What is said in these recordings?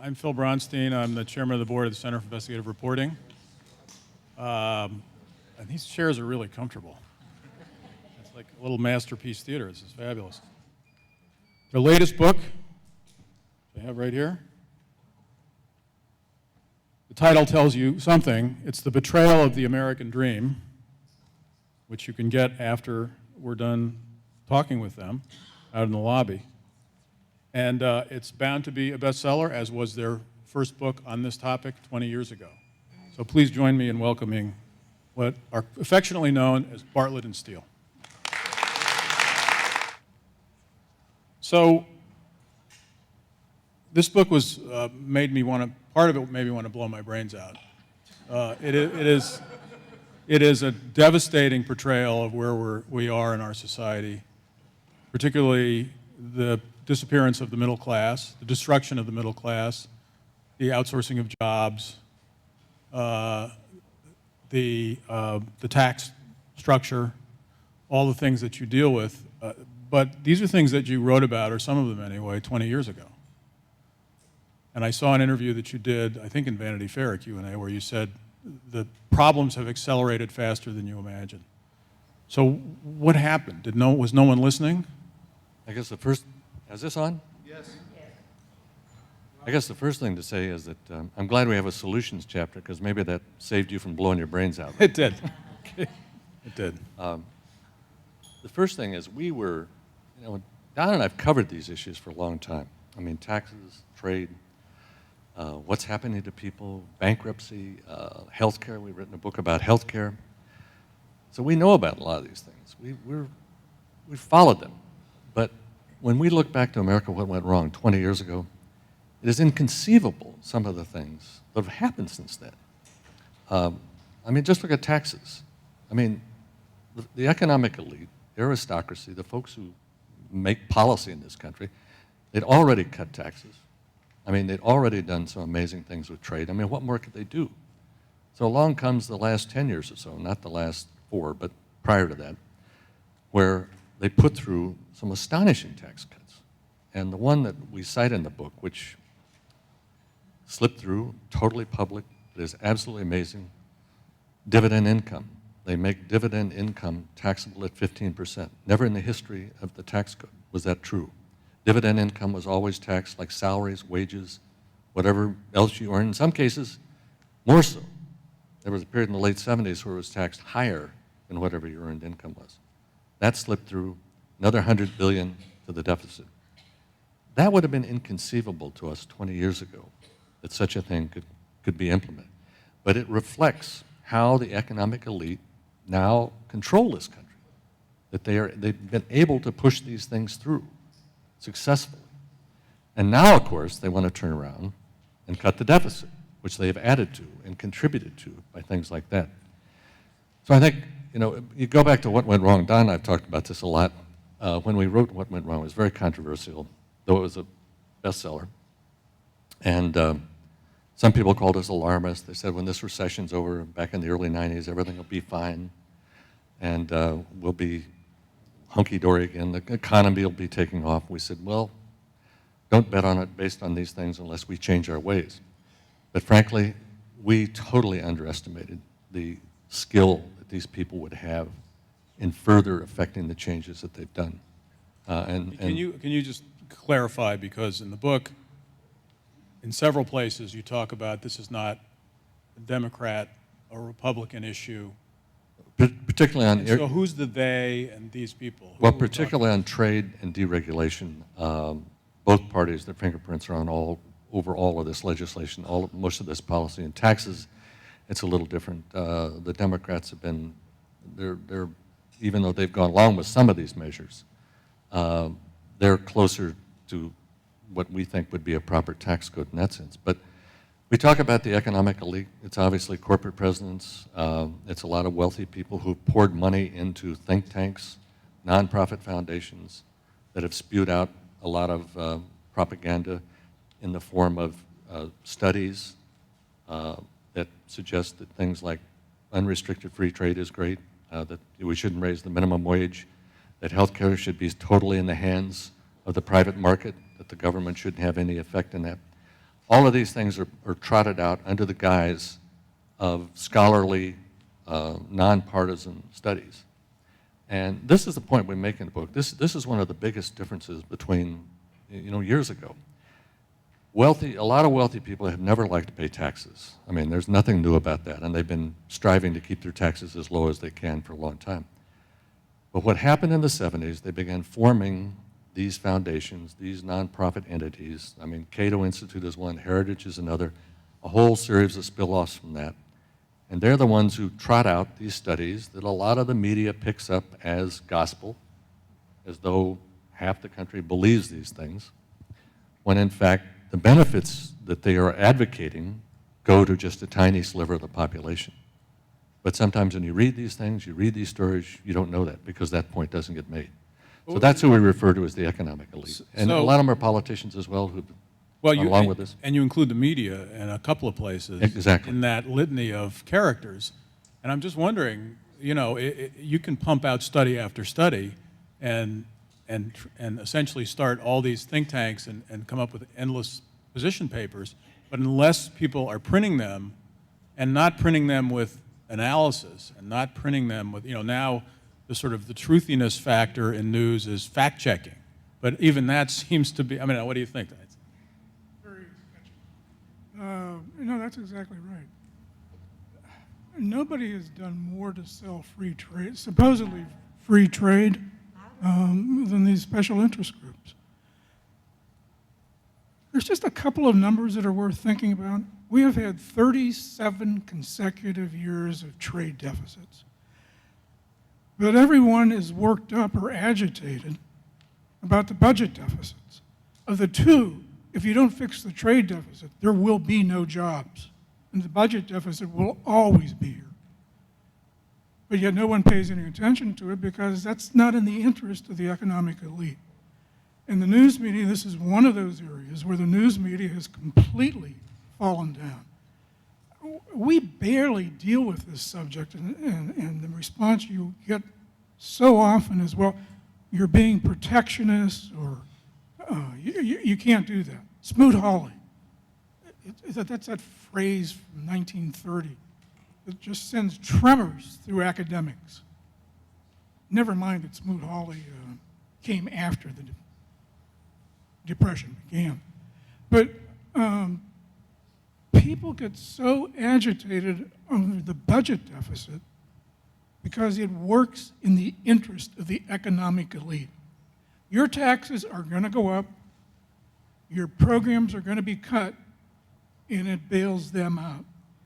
I'm Phil Bronstein. I'm the chairman of the board of the Center for Investigative Reporting. And these chairs are really comfortable. It's like a little masterpiece theater. This is fabulous. The latest book I have right here. The title tells you something. It's The Betrayal of the American Dream, which you can get after we're done talking with them out in the lobby. And it's bound to be a bestseller, as was their first book on this topic 20 years ago. So please join me in welcoming what are affectionately known as Barlett and Steele. So this book was part of it made me want to blow my brains out. It is a devastating portrayal of where we are in our society, particularly the disappearance of the middle class, the destruction of the middle class, the outsourcing of jobs, the tax structure, all the things that you deal with. But these are things that you wrote about, or some of them anyway, 20 years ago. And I saw an interview that you did, I think in Vanity Fair at Q&A, where you said the problems have accelerated faster than you imagined. So what happened? Was no one listening? I guess is this on? Yes. I guess the first thing to say is that I'm glad we have a solutions chapter, because maybe that saved you from blowing your brains out. It did. It did. The first thing is Don and I've covered these issues for a long time. I mean, taxes, trade, what's happening to people, bankruptcy, healthcare. We've written a book about healthcare. So we know about a lot of these things. We've followed them. But when we look back to America, what went wrong 20 years ago, it is inconceivable, some of the things that have happened since then. I mean, just look at taxes. I mean, the economic elite, the aristocracy, the folks who make policy in this country, they'd already cut taxes. I mean, they'd already done some amazing things with trade. I mean, what more could they do? So along comes the last 10 years or so, not the last 4, but prior to that, where they put through some astonishing tax cuts. And the one that we cite in the book, which slipped through, totally public, it is absolutely amazing, dividend income. They make dividend income taxable at 15%. Never in the history of the tax code was that true. Dividend income was always taxed like salaries, wages, whatever else you earn. In some cases, more so. There was a period in the late 70s where it was taxed higher than whatever your earned income was. That slipped through, another $100 billion to the deficit. That would have been inconceivable to us 20 years ago, that such a thing could be implemented. But it reflects how the economic elite now control this country, that they've been able to push these things through successfully. And now, of course, they want to turn around and cut the deficit, which they have added to and contributed to by things like that. So I think, you go back to what went wrong. Don and I have talked about this a lot. When we wrote What Went Wrong, it was very controversial, though it was a bestseller. And some people called us alarmists. They said when this recession's over, back in the early 90s, everything will be fine, and we'll be hunky-dory again. The economy will be taking off. We said, well, don't bet on it based on these things unless we change our ways. But frankly, we totally underestimated the skill that these people would have in further affecting the changes that they've done. Can you just clarify, because in the book, in several places, you talk about this is not a Democrat or Republican issue. Particularly on... So who's the they and these people? Well, particularly on trade and deregulation, both parties, their fingerprints are on over all of this legislation, most of this policy. And taxes, it's a little different. The Democrats have been, they're even though they've gone along with some of these measures, they're closer to what we think would be a proper tax code in that sense. But we talk about the economic elite. It's obviously corporate presidents. It's a lot of wealthy people who've poured money into think tanks, nonprofit foundations that have spewed out a lot of propaganda in the form of studies that suggest that things like unrestricted free trade is great, that we shouldn't raise the minimum wage, that health care should be totally in the hands of the private market, that the government shouldn't have any effect in that. all of these things are trotted out under the guise of scholarly, nonpartisan studies. And this is the point we make in the book. This is one of the biggest differences between, years ago. A lot of wealthy people have never liked to pay taxes. I mean, there's nothing new about that, and they've been striving to keep their taxes as low as they can for a long time. But what happened in the 70s, they began forming these foundations, these nonprofit entities. I mean, Cato Institute is one, Heritage is another, a whole series of spill-offs from that. And they're the ones who trot out these studies that a lot of the media picks up as gospel, as though half the country believes these things, when in fact the benefits that they are advocating go to just a tiny sliver of the population. But sometimes when you read these things, you read these stories, you don't know that because that point doesn't get made. So that's who we refer to as the economic elite. And a lot of them are politicians as well who've gone along with this. And you include the media in a couple of places Exactly. in that litany of characters. And I'm just wondering, you can pump out study after study and essentially start all these think tanks and come up with endless position papers, but unless people are printing them and not printing them with analysis and not printing them with, now the sort of the truthiness factor in news is fact-checking. But even that seems to be, what do you think? Very sketchy. That's exactly right. Nobody has done more to sell free trade, supposedly free trade, than these special interest groups. There's just a couple of numbers that are worth thinking about. We have had 37 consecutive years of trade deficits. But everyone is worked up or agitated about the budget deficits. Of the two, if you don't fix the trade deficit, there will be no jobs. And the budget deficit will always be here. But yet no one pays any attention to it because that's not in the interest of the economic elite. In the news media, this is one of those areas where the news media has completely fallen down. We barely deal with this subject, and the response you get so often is, well, you're being protectionist, or you can't do that. Smoot-Hawley, that's that phrase from 1930 that just sends tremors through academics. Never mind that Smoot-Hawley came after the Depression began. But people get so agitated over the budget deficit because it works in the interest of the economic elite. Your taxes are going to go up, your programs are going to be cut, and it bails them out.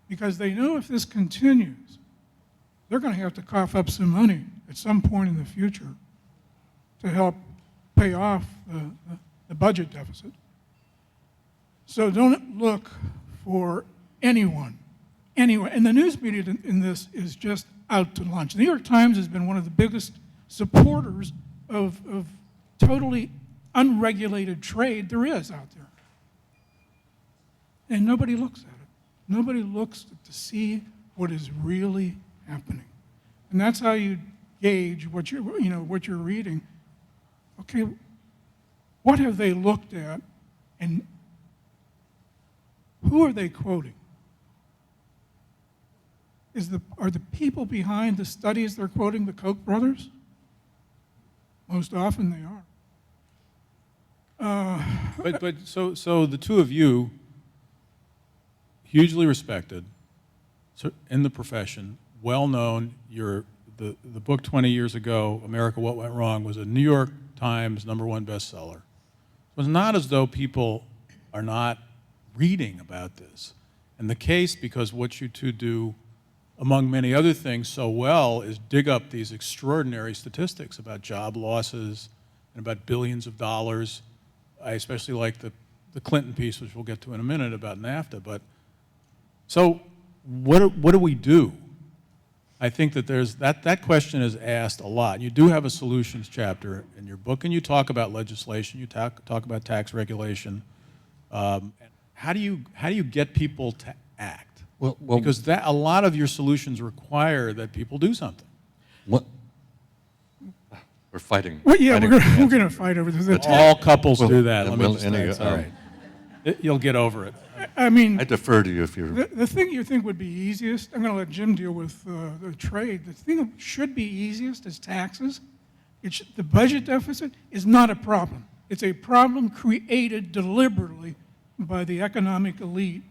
Because they know if this continues, they're going to have to cough up some money at some point in the future to help pay off the budget deficit. So don't look for anyone. And the news media in this is just out to lunch. The New York Times has been one of the biggest supporters of totally unregulated trade there is out there. And nobody looks at it. Nobody looks to see what is really happening. And that's how you gauge what you're reading. Okay, what have they looked at, and who are they quoting? Are the people behind the studies they're quoting the Koch brothers? Most often they are. So the two of you, hugely respected in the profession, well known. The book 20 years ago, America, What Went Wrong, was a New York Times #1 bestseller. So it's not as though people are not reading about this. And the case, because what you two do, among many other things, so well, is dig up these extraordinary statistics about job losses and about billions of dollars. I especially like the Clinton piece, which we'll get to in a minute, about NAFTA. But so what do we do? I think that that question is asked a lot. You do have a solutions chapter in your book, and you talk about legislation. You talk about tax regulation. How do you get people to act? Well, because a lot of your solutions require that people do something. What? We're fighting. Well, yeah, we're going to fight over this. All couples do that. Let me Will just any- say, it's all right. You'll get over it. I mean, I defer to you if you're. the thing you think would be easiest, I'm going to let Jim deal with the trade. The thing that should be easiest is taxes. The budget deficit is not a problem. It's a problem created deliberately by the economic elite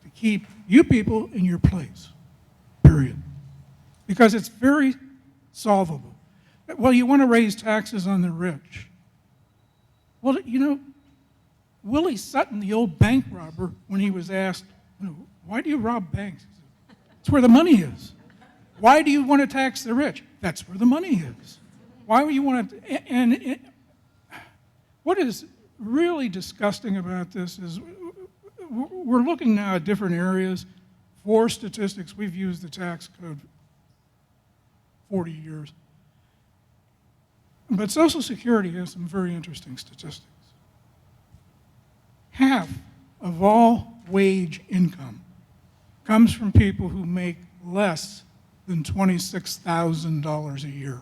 to keep you people in your place, period. Because it's very solvable. Well, you want to raise taxes on the rich. Well, you know, Willie Sutton, the old bank robber, when he was asked, why do you rob banks? He said, it's where the money is. Why do you want to tax the rich? That's where the money is. Why would you want to? And what is really disgusting about this is we're looking now at different areas. For statistics, we've used the tax code 40 years. But Social Security has some very interesting statistics. Half of all wage income comes from people who make less than $26,000 a year.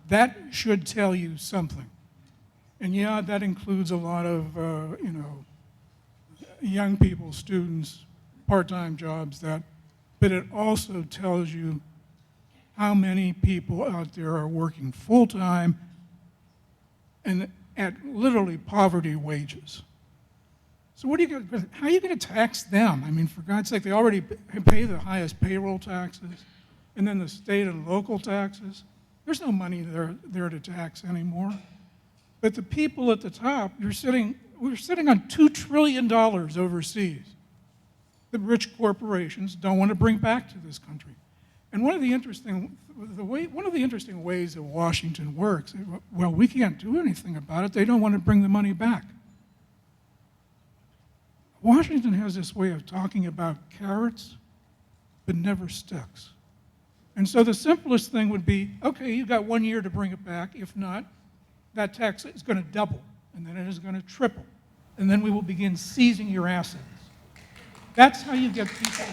That should tell you something. And yeah, that includes a lot of, young people, students, part-time jobs, but it also tells you how many people out there are working full-time and at literally poverty wages. So how are you going to tax them? I mean, for God's sake, they already pay the highest payroll taxes, and then the state and local taxes. There's no money there to tax anymore. But the people at the top, we're sitting on $2 trillion overseas. The rich corporations don't want to bring back to this country. And one of the interesting ways that Washington works, well, we can't do anything about it. They don't want to bring the money back. Washington has this way of talking about carrots, but never sticks. And so the simplest thing would be, okay, you've got 1 year to bring it back. If not, that tax is going to double, and then it is going to triple. And then we will begin seizing your assets. That's how you get people.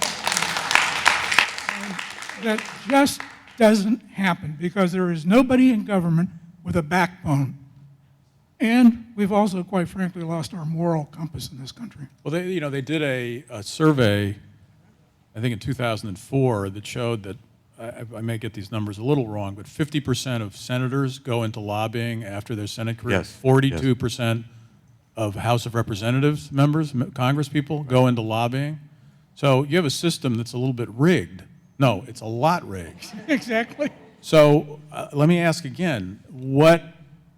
And that just doesn't happen because there is nobody in government with a backbone. And we've also, quite frankly, lost our moral compass in this country. Well, they did a survey, I think in 2004, that showed that, I may get these numbers a little wrong, but 50% of senators go into lobbying after their Senate career. Yes. 42% of House of Representatives members, Congress people, go into lobbying. So you have a system that's a little bit rigged. No, it's a lot rigged. Exactly. So let me ask again, what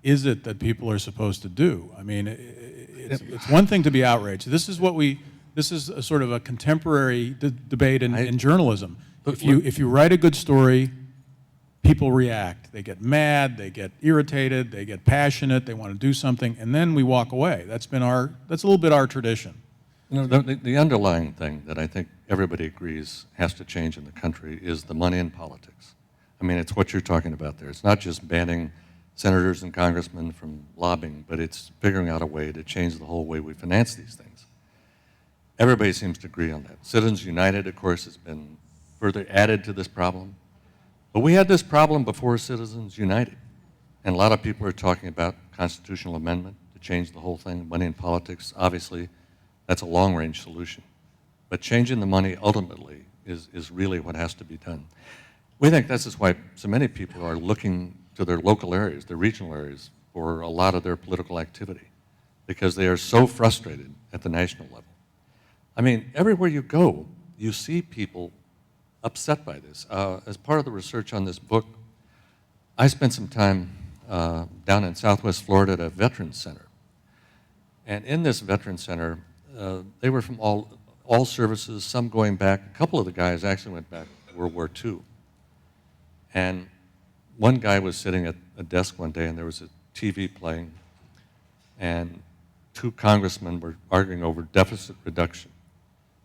is it that people are supposed to do? I mean, it's one thing to be outraged. This is a sort of a contemporary debate in journalism. If you write a good story, people react. They get mad, they get irritated, they get passionate, they want to do something, and then we walk away. That's a little bit our tradition. The underlying thing that I think everybody agrees has to change in the country is the money in politics. I mean, it's what you're talking about there. It's not just banning senators and congressmen from lobbying, but it's figuring out a way to change the whole way we finance these things. Everybody seems to agree on that. Citizens United, of course, has been further added to this problem. But we had this problem before Citizens United. And a lot of people are talking about constitutional amendment to change the whole thing. Money in politics, obviously, that's a long-range solution. But changing the money ultimately is really what has to be done. We think this is why so many people are looking to their local areas, their regional areas, for a lot of their political activity, because they are so frustrated at the national level. I mean, everywhere you go, you see people upset by this. As part of the research on this book, I spent some time down in Southwest Florida at a veterans center. And in this veterans center, they were from all services, some going back. A couple of the guys actually went back to World War II. And one guy was sitting at a desk one day, and there was a TV playing, and two congressmen were arguing over deficit reduction,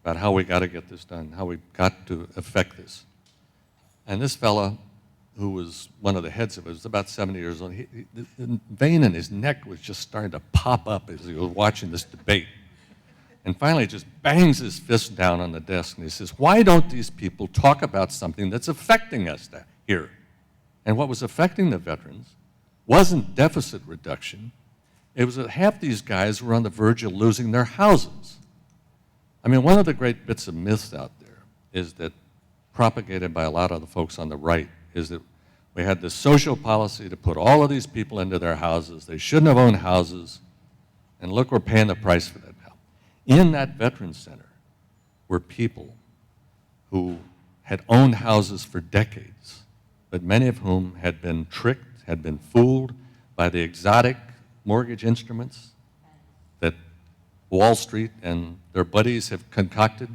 about how we got to get this done, how we got to affect this. And this fella, who was one of the heads of it, was about 70 years old. The vein in his neck was just starting to pop up as he was watching this debate. And finally, he just bangs his fist down on the desk, and he says, why don't these people talk about something that's affecting us here? And what was affecting the veterans wasn't deficit reduction. It was that half these guys were on the verge of losing their houses. I mean, one of the great bits of myths out there is that, propagated by a lot of the folks on the right, is that we had this social policy to put all of these people into their houses. They shouldn't have owned houses. And look, we're paying the price for that now. In that Veterans Center were people who had owned houses for decades, but many of whom had been tricked, had been fooled by the exotic mortgage instruments that Wall Street and their buddies have concocted.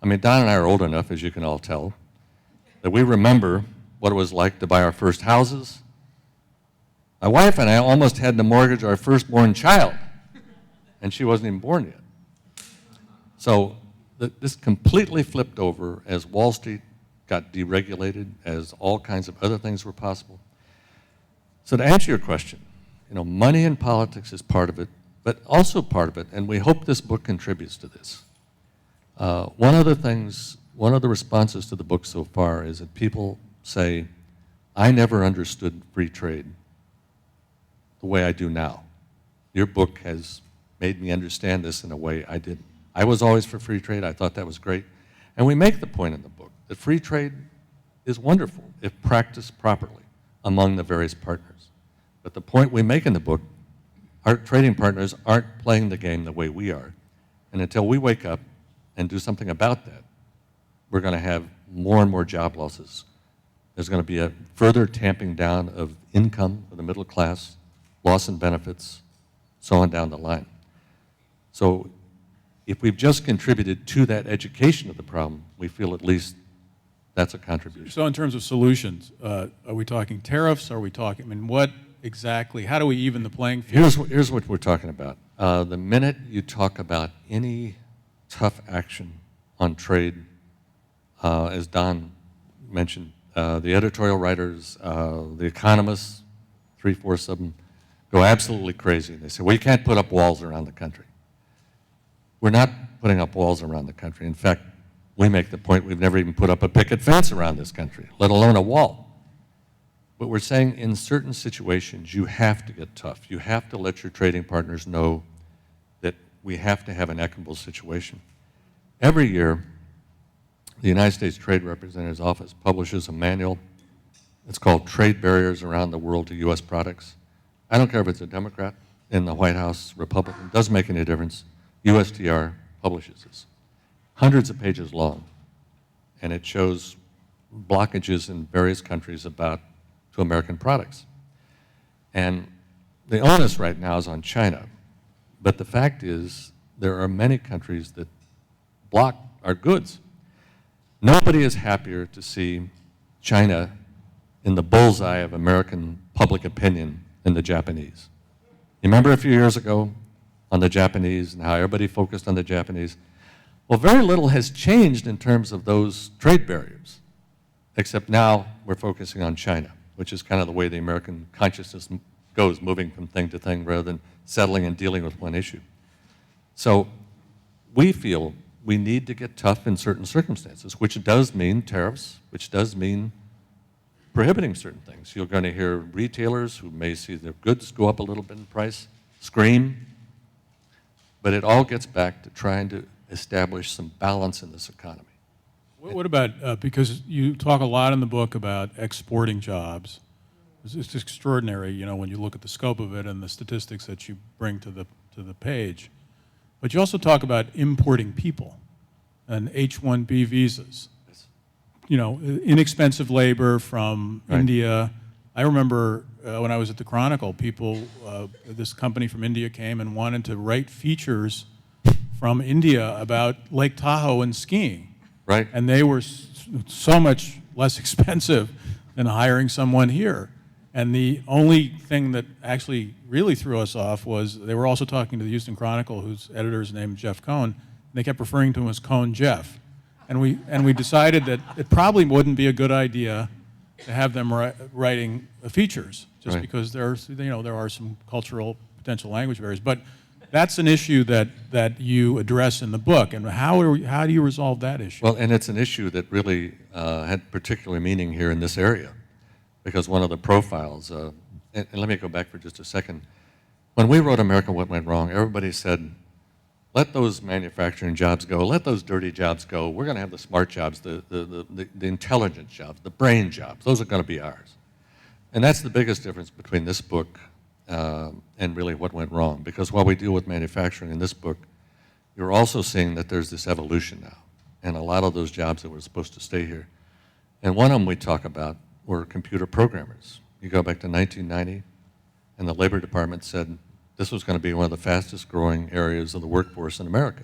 I mean, Don and I are old enough, as you can all tell, that we remember what it was like to buy our first houses. My wife and I almost had to mortgage our firstborn child, and she wasn't even born yet. So this completely flipped over as Wall Street got deregulated, as all kinds of other things were possible. So to answer your question, money in politics is part of it, but also part of it, and we hope this book contributes to this. One of the responses to the book so far is that people say, I never understood free trade the way I do now. Your book has made me understand this in a way I didn't. I was always for free trade. I thought that was great. And we make the point in the book that free trade is wonderful if practiced properly among the various partners. But the point we make in the book, our trading partners aren't playing the game the way we are. And until we wake up and do something about that, we're going to have more and more job losses. There's going to be a further tamping down of income for the middle class, loss in benefits, so on down the line. So if we've just contributed to that education of the problem, we feel at least that's a contribution. So in terms of solutions, are we talking tariffs? Are we talking, what exactly, how do we even the playing field? Here's what we're talking about. The minute you talk about any tough action on trade, as Don mentioned, the editorial writers, the economists, 3/4 of them, go absolutely crazy. They say, well, you can't put up walls around the country. We're not putting up walls around the country. In fact, we make the point we've never even put up a picket fence around this country, let alone a wall. But we're saying in certain situations, you have to get tough. You have to let your trading partners know that we have to have an equitable situation. Every year, the United States Trade Representative's Office publishes a manual. It's called Trade Barriers Around the World to U.S. Products. I don't care if it's a Democrat in the White House, Republican, doesn't make any difference. USTR publishes this. Hundreds of pages long. And it shows blockages in various countries to American products. And the onus right now is on China. But the fact is, there are many countries that block our goods. Nobody is happier to see China in the bullseye of American public opinion than the Japanese. You remember a few years ago on the Japanese and how everybody focused on the Japanese? Well, very little has changed in terms of those trade barriers, except now we're focusing on China, which is kind of the way the American consciousness goes, moving from thing to thing rather than settling and dealing with one issue. So we feel we need to get tough in certain circumstances, which does mean tariffs, which does mean prohibiting certain things. You're going to hear retailers who may see their goods go up a little bit in price scream, but it all gets back to trying to establish some balance in this economy. What about, because you talk a lot in the book about exporting jobs. It's extraordinary, when you look at the scope of it and the statistics that you bring to the page. But you also talk about importing people and H-1B visas. Inexpensive labor from Right. India. I remember when I was at the Chronicle, this company from India came and wanted to write features from India about Lake Tahoe and skiing. Right. And they were so much less expensive than hiring someone here. And the only thing that actually really threw us off was they were also talking to the Houston Chronicle, whose editor is named Jeff Cohn, and they kept referring to him as Cohn Jeff. And we decided that it probably wouldn't be a good idea to have them writing features, just Right. because there are some cultural potential language barriers. But that's an issue that you address in the book, and how do you resolve that issue? Well, and it's an issue that really had particular meaning here in this area, because one of the profiles, and let me go back for just a second. When we wrote America, What Went Wrong, everybody said, let those manufacturing jobs go, let those dirty jobs go. We're going to have the smart jobs, the intelligent jobs, the brain jobs. Those are going to be ours. And that's the biggest difference between this book and really what went wrong. Because while we deal with manufacturing in this book, you're also seeing that there's this evolution now. And a lot of those jobs that were supposed to stay here. And one of them we talk about were computer programmers. You go back to 1990, and the Labor Department said this was going to be one of the fastest growing areas of the workforce in America.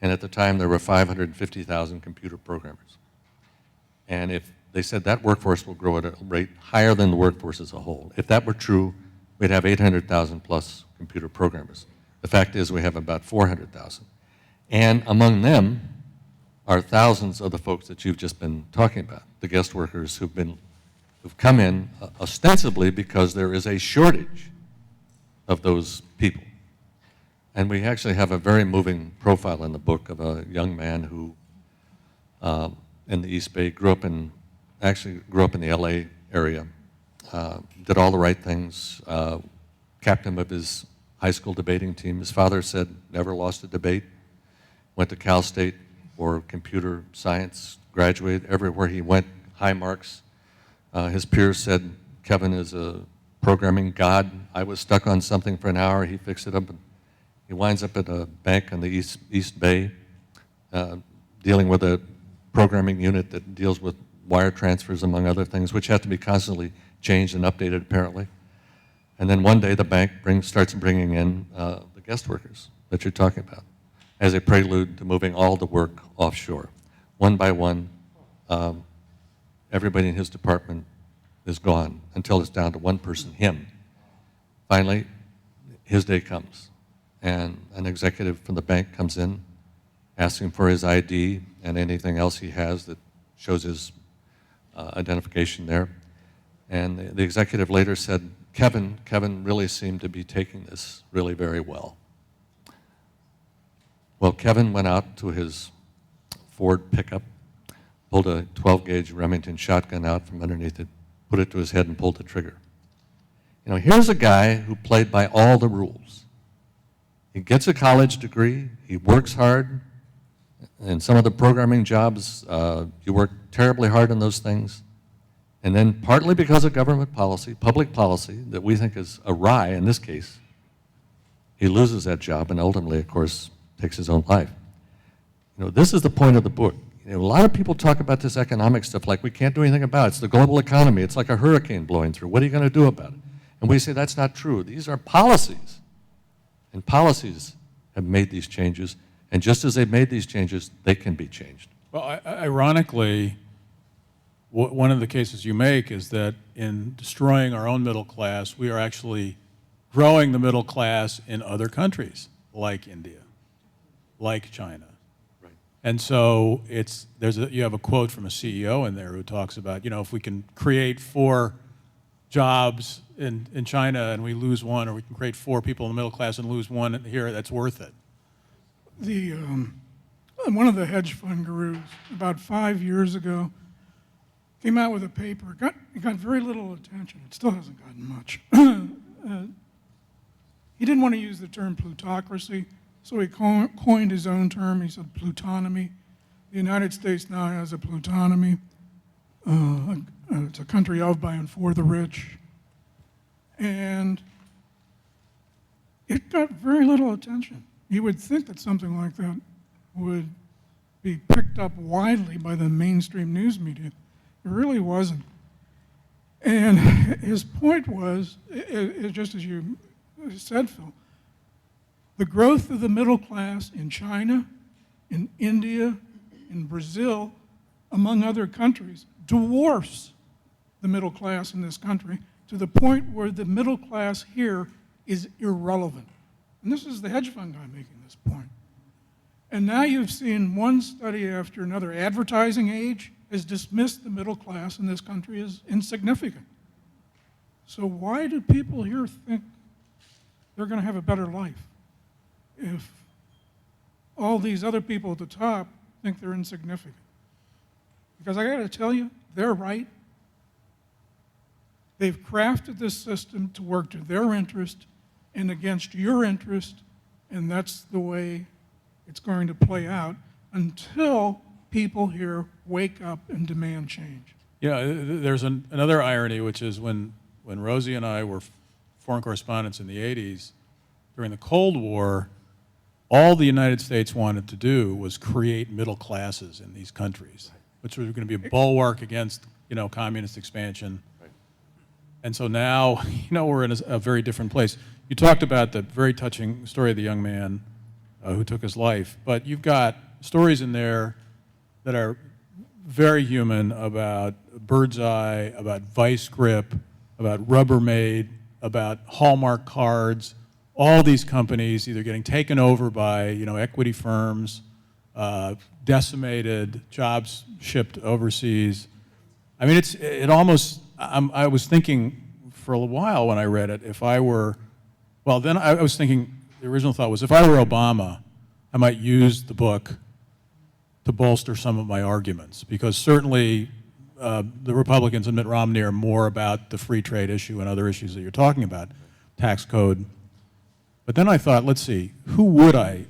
And at the time, there were 550,000 computer programmers. And if they said that workforce will grow at a rate higher than the workforce as a whole. If that were true, we'd have 800,000 plus computer programmers. The fact is we have about 400,000. And among them are thousands of the folks that you've just been talking about, the guest workers who've come in ostensibly because there is a shortage of those people. And we actually have a very moving profile in the book of a young man who in the East Bay grew up in the LA area, did all the right things, captain of his high school debating team. His father said never lost a debate, went to Cal State for computer science, graduated. Everywhere he went, high marks. His peers said Kevin is a programming god. I was stuck on something for an hour, he fixed it up. He winds up at a bank in the East Bay, dealing with a programming unit that deals with wire transfers, among other things, which have to be constantly changed and updated, apparently. And then one day the bank starts bringing in the guest workers that you're talking about as a prelude to moving all the work offshore. One by one, everybody in his department is gone until it's down to one person, him. Finally, his day comes, and an executive from the bank comes in, asking for his ID and anything else he has that shows his identification there. And the executive later said, Kevin really seemed to be taking this really very well. Well, Kevin went out to his Ford pickup, pulled a 12-gauge Remington shotgun out from underneath it, put it to his head and pulled the trigger. You know, here's a guy who played by all the rules. He gets a college degree, he works hard. In some of the programming jobs, you work terribly hard on those things. And then partly because of government policy, public policy, that we think is awry in this case, he loses that job and ultimately, of course, takes his own life. You know, this is the point of the book. You know, a lot of people talk about this economic stuff like we can't do anything about it. It's the global economy. It's like a hurricane blowing through. What are you going to do about it? And we say that's not true. These are policies. And policies have made these changes. And just as they've made these changes, they can be changed. Well, ironically, one of the cases you make is that in destroying our own middle class, we are actually growing the middle class in other countries, like India, like China. Right. And so you have a quote from a CEO in there who talks about, you know, if we can create 4 jobs in China and we lose one, or we can create 4 people in the middle class and lose one here, that's worth it. One of the hedge fund gurus about 5 years ago came out with a paper. It got very little attention. It still hasn't gotten much. He didn't want to use the term plutocracy, so he coined his own term. He said Plutonomy. The United States now has a Plutonomy. It's a country of, by, and for the rich. And it got very little attention. You would think that something like that would be picked up widely by the mainstream news media. It really wasn't. And his point was, just as you said, Phil, the growth of the middle class in China, in India, in Brazil, among other countries, dwarfs the middle class in this country to the point where the middle class here is irrelevant. And this is the hedge fund guy making this point. And now you've seen one study after another. Advertising age has dismissed the middle class in this country as insignificant. So why do people here think they're going to have a better life if all these other people at the top think they're insignificant? Because I got to tell you, they're right. They've crafted this system to work to their interest and against your interest, and that's the way it's going to play out until people here wake up and demand change. There's another irony, which is when Rosie and I were foreign correspondents in the 80s, during the Cold War, all the United States wanted to do was create middle classes in these countries, which was going to be a bulwark against, communist expansion. Right. And so now, we're in a very different place. You talked about the very touching story of the young man who took his life, but you've got stories in there that are very human about Birdseye, about Vice Grip, about Rubbermaid, about Hallmark cards, all these companies either getting taken over by, equity firms, decimated, jobs shipped overseas. I mean, I was thinking for a while when I read it, I was thinking, the original thought was, if I were Obama, I might use the book to bolster some of my arguments, because certainly the Republicans and Mitt Romney are more about the free trade issue and other issues that you're talking about, tax code. But then I thought, let's see, who would I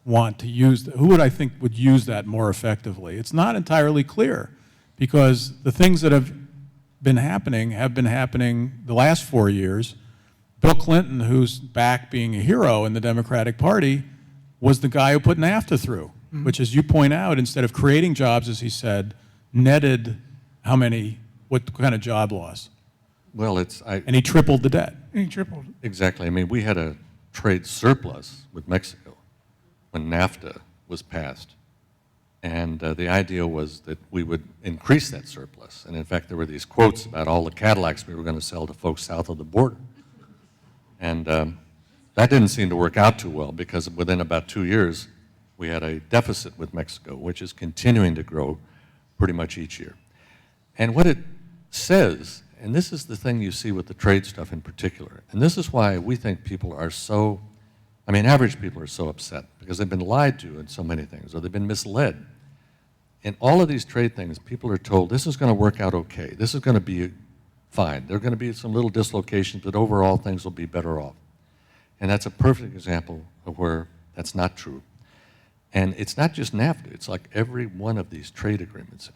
think would use that more effectively? It's not entirely clear, because the things that have been happening the last 4 years. Bill Clinton, who's back being a hero in the Democratic Party, was the guy who put NAFTA through, which, as you point out, instead of creating jobs, as he said, netted what kind of job loss? Well, And he tripled the debt. And he tripled. exactly. I mean, we had a trade surplus with Mexico when NAFTA was passed. And the idea was that we would increase that surplus. And in fact, there were these quotes about all the Cadillacs we were going to sell to folks south of the border. And that didn't seem to work out too well, because within about 2 years, we had a deficit with Mexico, which is continuing to grow pretty much each year. And what it says, and this is the thing you see with the trade stuff in particular, and this is why we think people are average people are so upset, because they've been lied to in so many things, or they've been misled. In all of these trade things, people are told, this is going to work out okay, this is going to be fine, there are going to be some little dislocations, but overall things will be better off. And that's a perfect example of where that's not true. And it's not just NAFTA, it's like every one of these trade agreements.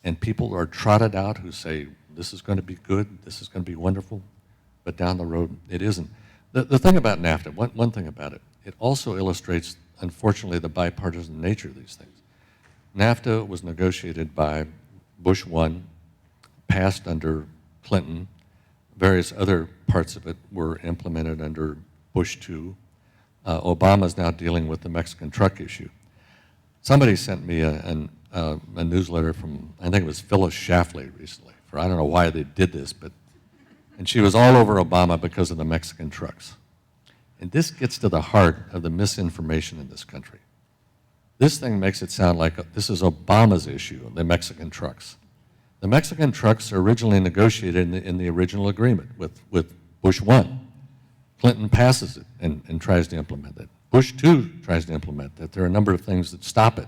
And people are trotted out who say, this is going to be good, this is going to be wonderful, but down the road, it isn't. The thing about NAFTA, one thing about it, it also illustrates, unfortunately, the bipartisan nature of these things. NAFTA was negotiated by Bush 1, passed under Clinton. Various other parts of it were implemented under Bush 2. Obama's now dealing with the Mexican truck issue. Somebody sent me a newsletter from, I think it was Phyllis Schlafly recently, I don't know why they did this, and she was all over Obama because of the Mexican trucks. And this gets to the heart of the misinformation in this country. This thing makes it sound like this is Obama's issue, the Mexican trucks. The Mexican trucks are originally negotiated in the original agreement with Bush 1. Clinton passes it and tries to implement it. Bush 2 tries to implement it. There are a number of things that stop it.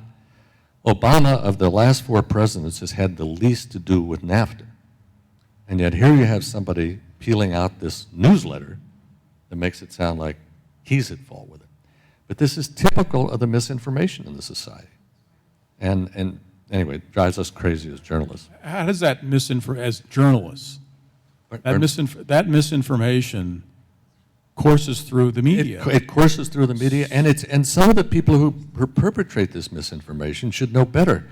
Obama, of the last 4 presidents, has had the least to do with NAFTA. And yet here you have somebody peeling out this newsletter that makes it sound like he's at fault with it. But this is typical of the misinformation in the society. And anyway, it drives us crazy as journalists. How does that as journalists, that misinformation courses through the media? It courses through the media, and some of the people who perpetrate this misinformation should know better.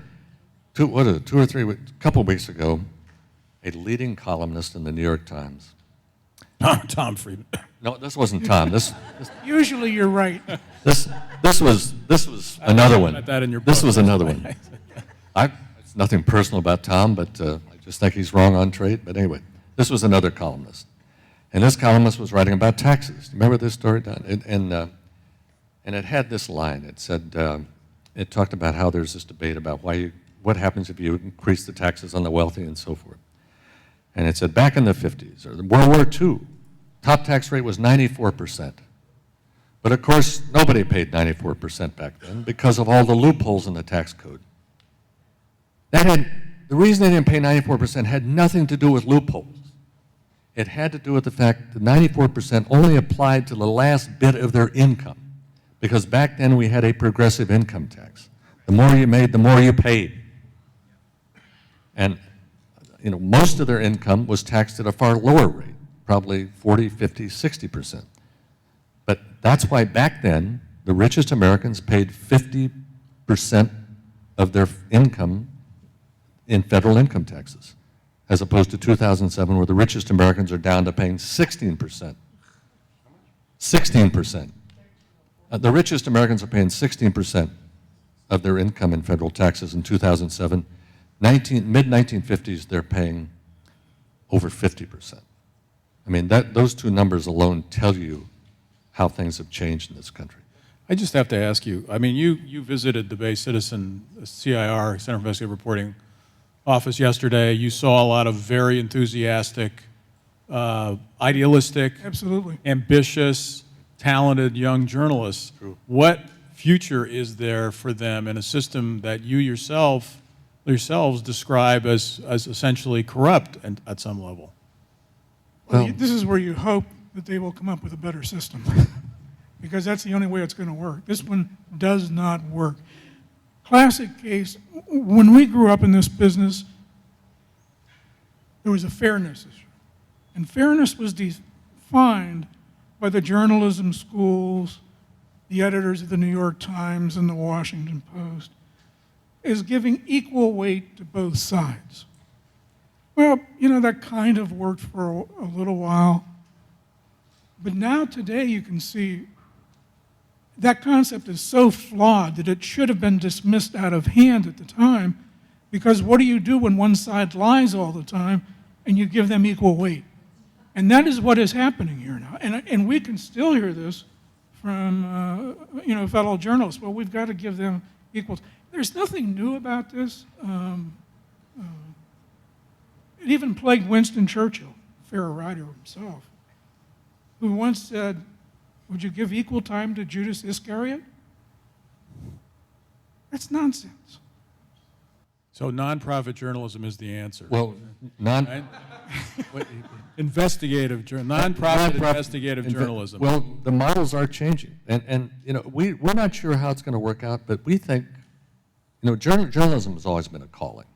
A couple weeks ago, a leading columnist in the New York Times. Tom Friedman. No, this wasn't Tom. Usually you're right. This was another one. That in your This book, was by the another way. one. It's nothing personal about Tom, but I just think he's wrong on trade. But anyway, this was another columnist. And this columnist was writing about taxes. Remember this story, Don? And it had this line. It said, it talked about how there's this debate about what happens if you increase the taxes on the wealthy and so forth. And it said, back in the 50s, or World War II, top tax rate was 94%. But of course, nobody paid 94% back then because of all the loopholes in the tax code. The reason they didn't pay 94% had nothing to do with loopholes. It had to do with the fact that 94% only applied to the last bit of their income. Because back then we had a progressive income tax. The more you made, the more you paid. And most of their income was taxed at a far lower rate, probably 40, 50, 60%. But that's why back then the richest Americans paid 50% of their income in federal income taxes, as opposed to 2007, where the richest Americans are down to paying 16%. 16%. The richest Americans are paying 16% of their income in federal taxes in 2007. Mid-1950s, they're paying over 50%. I mean, those two numbers alone tell you how things have changed in this country. I just have to ask you, I mean, you visited the Bay Citizen CIR, Center for Investigative Reporting office yesterday. You saw a lot of very enthusiastic, idealistic, Absolutely. ambitious, talented young journalists. True. What future is there for them in a system that you yourselves describe as essentially corrupt and at some level? Well, this is where you hope that they will come up with a better system, because that's the only way it's going to work. This one does not work. Classic case, when we grew up in this business, there was a fairness issue. And fairness was defined by the journalism schools, the editors of the New York Times and the Washington Post, as giving equal weight to both sides. Well, that kind of worked for a little while. But now today you can see that concept is so flawed that it should have been dismissed out of hand at the time, because what do you do when one side lies all the time and you give them equal weight? And that is what is happening here now. And we can still hear this from fellow journalists. Well, we've got to give them equal. There's nothing new about this. It even plagued Winston Churchill, a fair writer himself, who once said, "Would you give equal time to Judas Iscariot?" That's nonsense. So nonprofit journalism is the answer. Well, Right? Nonprofit investigative journalism. Well, the models are changing, and we're not sure how it's going to work out, but we think, journalism has always been a calling.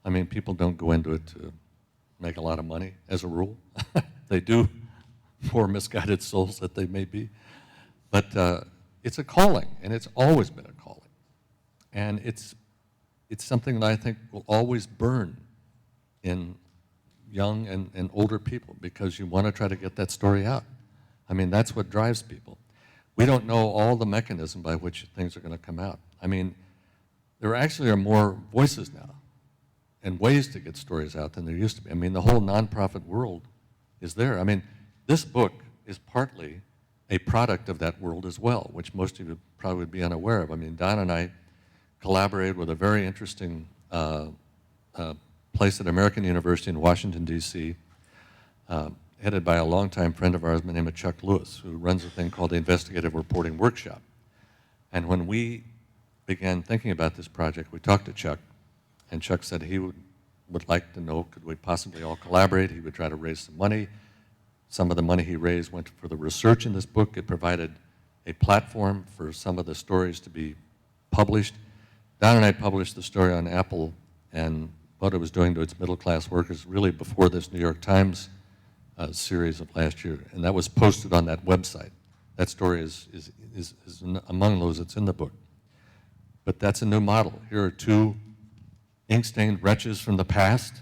I mean, people don't go into it to make a lot of money, as a rule. They do, poor misguided souls that they may be, but it's a calling, and it's always been a calling, and it's something that I think will always burn in young and older people, because you want to try to get that story out. I mean, that's what drives people. We don't know all the mechanism by which things are going to come out. I mean, there actually are more voices now and ways to get stories out than there used to be. I mean, the whole nonprofit world is there. I mean, this book is partly a product of that world as well, which most of you probably would be unaware of. I mean, Don and I collaborated with a very interesting place at American University in Washington, D.C., headed by a longtime friend of ours, by the name of Chuck Lewis, who runs a thing called the Investigative Reporting Workshop. And when we began thinking about this project, we talked to Chuck, and Chuck said he would like to know, could we possibly all collaborate? He would try to raise some money. Some of the money he raised went for the research in this book. It provided a platform for some of the stories to be published. Don and I published the story on Apple and what it was doing to its middle-class workers really before this New York Times series of last year, and that was posted on that website. That story is among those that's in the book. But that's a new model. Here are two ink-stained wretches from the past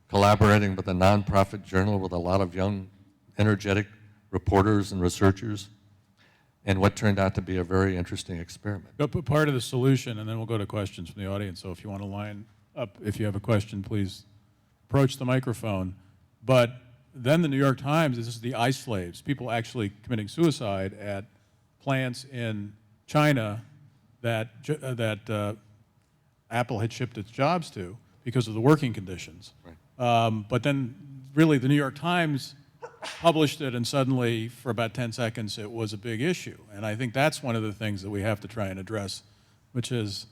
collaborating with a nonprofit journal with a lot of young, energetic reporters and researchers, and what turned out to be a very interesting experiment. But part of the solution, and then we'll go to questions from the audience, so if you want to line up, if you have a question, please approach the microphone. But then the New York Times, this is the ice slaves, people actually committing suicide at plants in China that Apple had shipped its jobs to because of the working conditions. Right. But then really the New York Times published it, and suddenly for about 10 seconds it was a big issue. And I think that's one of the things that we have to try and address, which is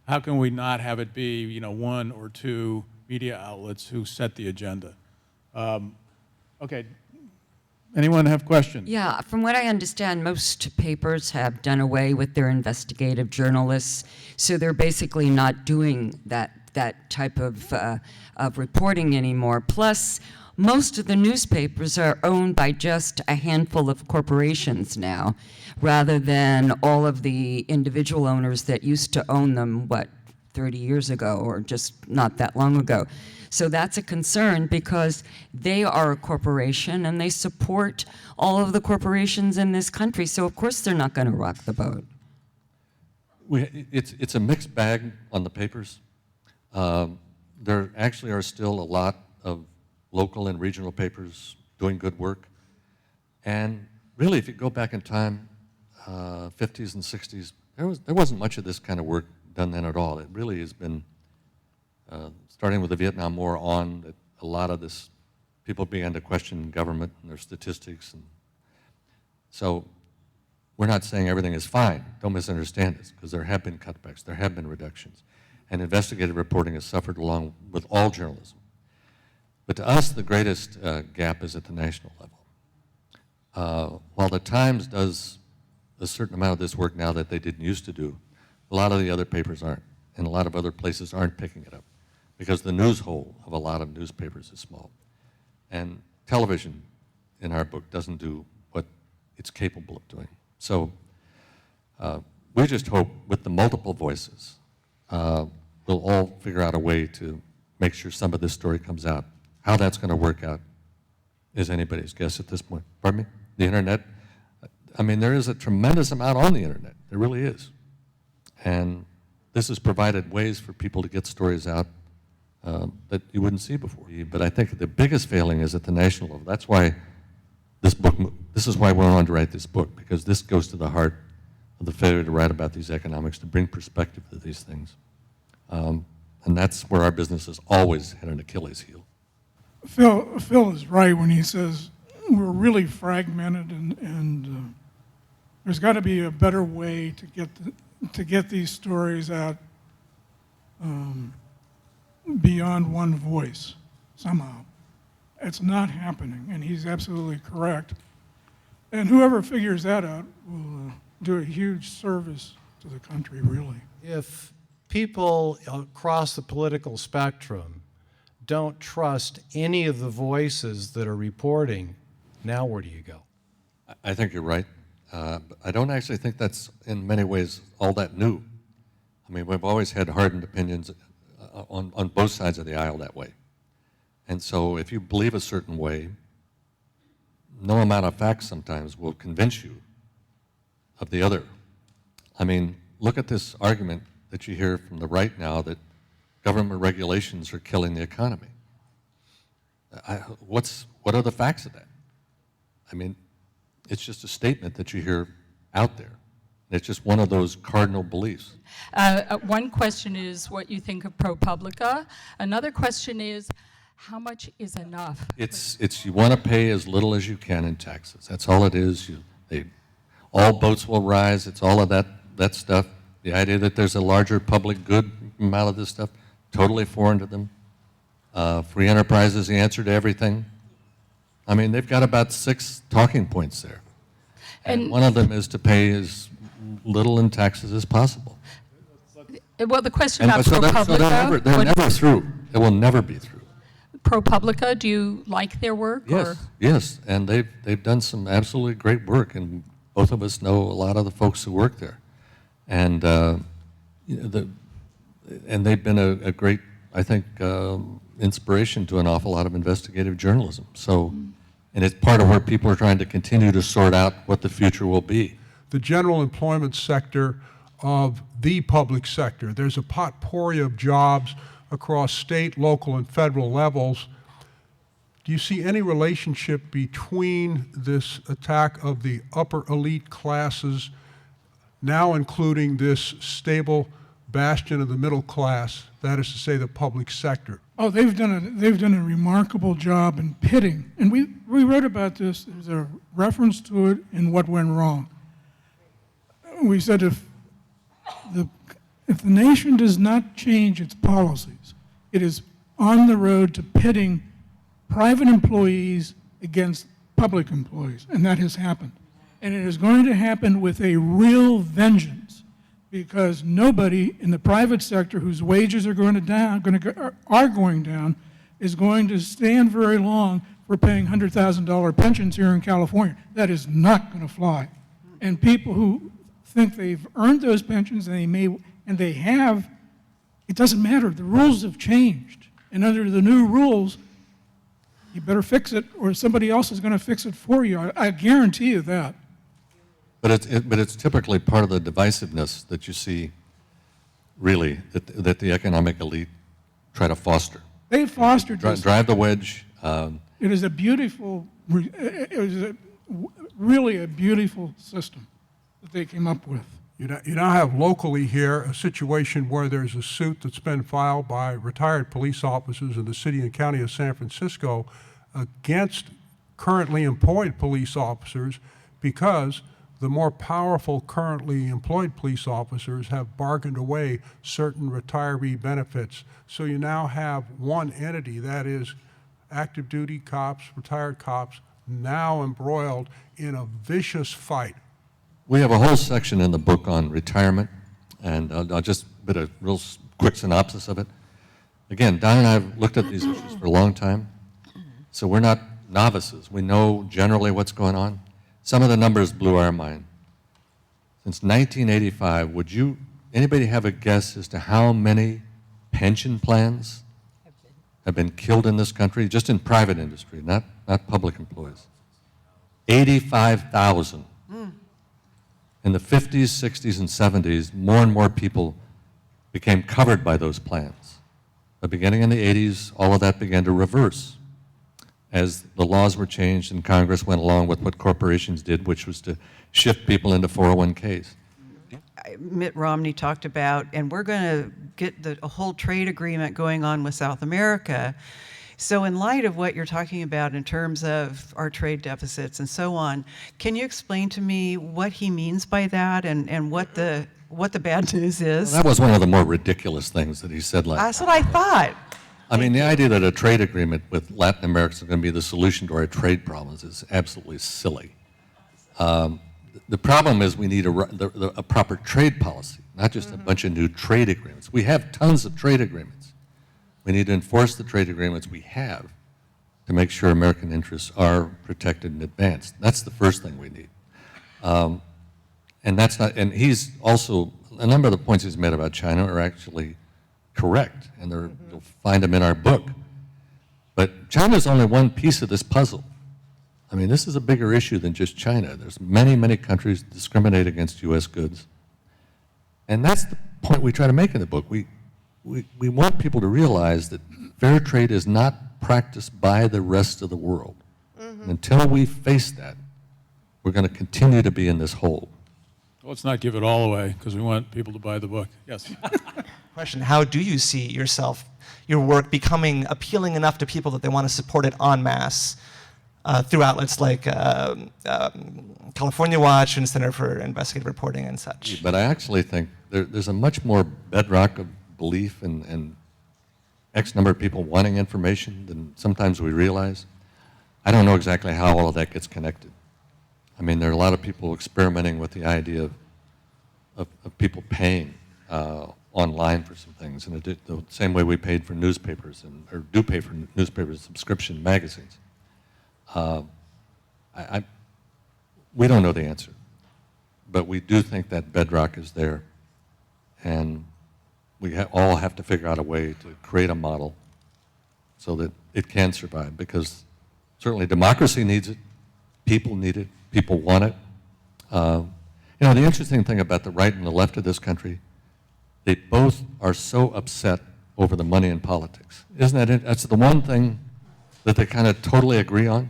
how can we not have it be one or two media outlets who set the agenda? Okay, Anyone have questions? Yeah, from what I understand, most papers have done away with their investigative journalists, so they're basically not doing that type of reporting anymore. Plus, most of the newspapers are owned by just a handful of corporations now, rather than all of the individual owners that used to own them, 30 years ago or just not that long ago. So that's a concern because they are a corporation and they support all of the corporations in this country. So of course they're not going to rock the boat. It's a mixed bag on the papers. There actually are still a lot of local and regional papers doing good work. And really, if you go back in time, 50s and 60s, there wasn't much of this kind of work done then at all. It really has been, starting with the Vietnam War on, that a lot of this, people began to question government and their statistics. And so we're not saying everything is fine. Don't misunderstand us, because there have been cutbacks, there have been reductions. And investigative reporting has suffered along with all journalism. But to us, the greatest gap is at the national level. While the Times does a certain amount of this work now that they didn't used to do, a lot of the other papers aren't, and a lot of other places aren't picking it up, because the news hole of a lot of newspapers is small. And television, in our book, doesn't do what it's capable of doing. So we just hope with the multiple voices, we'll all figure out a way to make sure some of this story comes out. How that's going to work out is anybody's guess at this point. Pardon me? The internet? I mean, there is a tremendous amount on the internet. There really is. And this has provided ways for people to get stories out that you wouldn't see before. But I think the biggest failing is at the national level. That's why this is why we wanted to write this book, because this goes to the heart of the failure to write about these economics, to bring perspective to these things. And that's where our business has always had an Achilles heel. Phil is right when he says we're really fragmented, and there's got to be a better way to get these stories out beyond one voice somehow. It's not happening, and he's absolutely correct. And whoever figures that out will do a huge service to the country, really. If people across the political spectrum don't trust any of the voices that are reporting, now where do you go? I think you're right. But I don't actually think that's in many ways all that new. I mean, we've always had hardened opinions on both sides of the aisle that way. And so if you believe a certain way, no amount of facts sometimes will convince you of the other. I mean, look at this argument that you hear from the right now that government regulations are killing the economy. What are the facts of that? I mean, it's just a statement that you hear out there. It's just one of those cardinal beliefs. One question is what you think of ProPublica. Another question is, how much is enough? It's you want to pay as little as you can in taxes. That's all it is. All boats will rise. It's all of that stuff. The idea that there's a larger public good amount of this stuff, totally foreign to them. Free enterprise is the answer to everything. I mean, they've got about 6 talking points there. And one of them is to pay as little in taxes as possible. Well, the question about so ProPublica. they're never through. It will never be through. ProPublica, do you like their work? Yes, and they've done some absolutely great work, and both of us know a lot of the folks who work there, and and they've been a great, I think, inspiration to an awful lot of investigative journalism. So, and it's part of where people are trying to continue to sort out what the future will be. The general employment sector of the public sector. There's a potpourri of jobs across state, local, and federal levels. Do you see any relationship between this attack of the upper elite classes, now including this stable bastion of the middle class, that is to say the public sector? Oh, they've done a remarkable job in pitting, and we wrote about this. There's a reference to it in What Went Wrong. We said if the nation does not change its policies, it is on the road to pitting private employees against public employees, and that has happened. And it is going to happen with a real vengeance, because nobody in the private sector whose wages are going down, is going to stand very long for paying $100,000 pensions here in California. That is not going to fly. And people who think they've earned those pensions, and they have, it doesn't matter. The rules have changed. And under the new rules, you better fix it, or somebody else is going to fix it for you. I guarantee you that. But it's typically part of the divisiveness that you see, really, that the economic elite try to foster. They fostered this. Drive the wedge. It is a beautiful, really a beautiful system that they came up with. You now have locally here a situation where there's a suit that's been filed by retired police officers in the city and county of San Francisco against currently employed police officers, because the more powerful currently employed police officers have bargained away certain retiree benefits. So you now have one entity, that is active duty cops, retired cops, now embroiled in a vicious fight. We have a whole section in the book on retirement, and I'll just bit a real quick synopsis of it. Again, Don and I have looked at these issues for a long time, so we're not novices. We know generally what's going on. Some of the numbers blew our mind. Since 1985, anybody have a guess as to how many pension plans have been killed in this country, just in private industry, not public employees? 85,000. In the 50s, 60s, and 70s, more and more people became covered by those plans. But beginning in the 80s, all of that began to reverse as the laws were changed and Congress went along with what corporations did, which was to shift people into 401ks. Mitt Romney talked about, and we're going to get a whole trade agreement going on with South America. So in light of what you're talking about in terms of our trade deficits and so on, can you explain to me what he means by that, and what the bad news is? Well, that was one of the more ridiculous things that he said last That's what I thought. I mean, the idea that a trade agreement with Latin America is going to be the solution to our trade problems is absolutely silly. The problem is we need a proper trade policy, not just a bunch of new trade agreements. We have tons of trade agreements. We need to enforce the trade agreements we have to make sure American interests are protected and advanced. That's the first thing we need. And he's also, a number of the points he's made about China are actually correct, and you'll find them in our book. But China's only one piece of this puzzle. I mean, this is a bigger issue than just China. There's many, many countries that discriminate against U.S. goods. And that's the point we try to make in the book. We want people to realize that fair trade is not practiced by the rest of the world. And until we face that, we're going to continue to be in this hole. Let's not give it all away, because we want people to buy the book. Yes. Question: how do you see your work becoming appealing enough to people that they want to support it en masse through outlets like California Watch and Center for Investigative Reporting and such? But I actually think there's a much more bedrock of belief in X number of people wanting information than sometimes we realize. I don't know exactly how all of that gets connected. I mean, there are a lot of people experimenting with the idea of people paying online for some things, and the same way we paid for newspapers, or do pay for newspapers, subscription magazines. We don't know the answer, but we do think that bedrock is there, and we all have to figure out a way to create a model so that it can survive, because certainly democracy needs it, people need it, people want it. The interesting thing about the right and the left of this country, they both are so upset over the money in politics. Isn't that it? That's the one thing that they kind of totally agree on.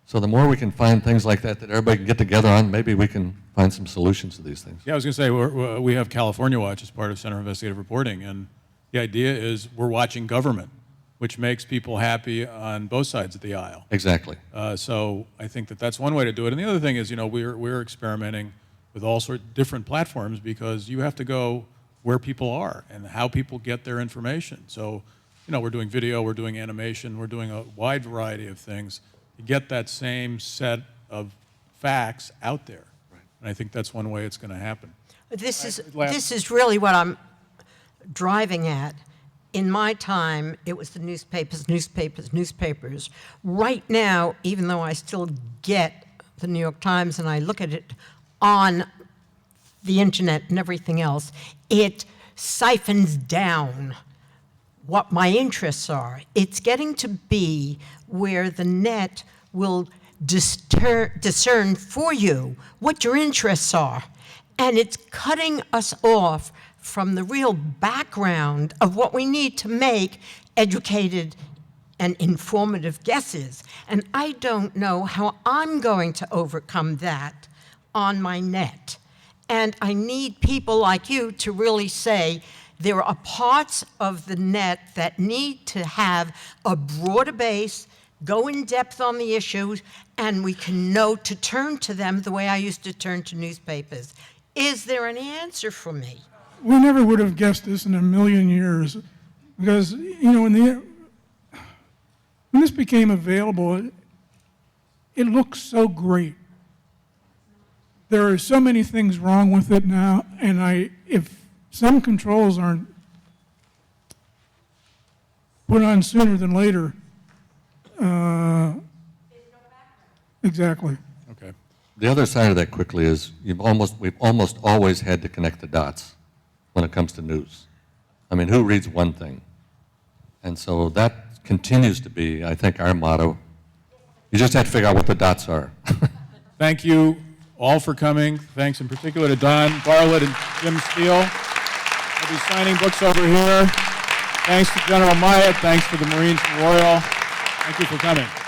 So the more we can find things like that everybody can get together on, maybe we can find some solutions to these things. Yeah, I was going to say, we have California Watch as part of Center for Investigative Reporting, and the idea is we're watching government, which makes people happy on both sides of the aisle. Exactly. So I think that's one way to do it. And the other thing is, we're experimenting with all sorts of different platforms, because you have to go where people are and how people get their information. So, we're doing video, we're doing animation, we're doing a wide variety of things to get that same set of facts out there. And I think that's one way it's going to happen. This is really what I'm driving at. In my time, it was the newspapers, newspapers, newspapers. Right now, even though I still get the New York Times and I look at it on the internet and everything else, it siphons down what my interests are. It's getting to be where the net will discern for you what your interests are. And it's cutting us off from the real background of what we need to make educated and informative guesses. And I don't know how I'm going to overcome that on my net. And I need people like you to really say, there are parts of the net that need to have a broader base, go in depth on the issues, and we can know to turn to them the way I used to turn to newspapers. Is there an answer for me? We never would have guessed this in a million years, because, you know, when this became available, it looked so great. There are so many things wrong with it now, and if some controls aren't put on sooner than later, exactly. Okay. The other side of that quickly is we've almost always had to connect the dots when it comes to news. I mean, who reads one thing? And so that continues to be, I think, our motto. You just have to figure out what the dots are. Thank you all for coming. Thanks in particular to Don Barlett and Jim Steele. I'll be signing books over here. Thanks to General Myatt. Thanks to the Marines Memorial. Thank you for coming.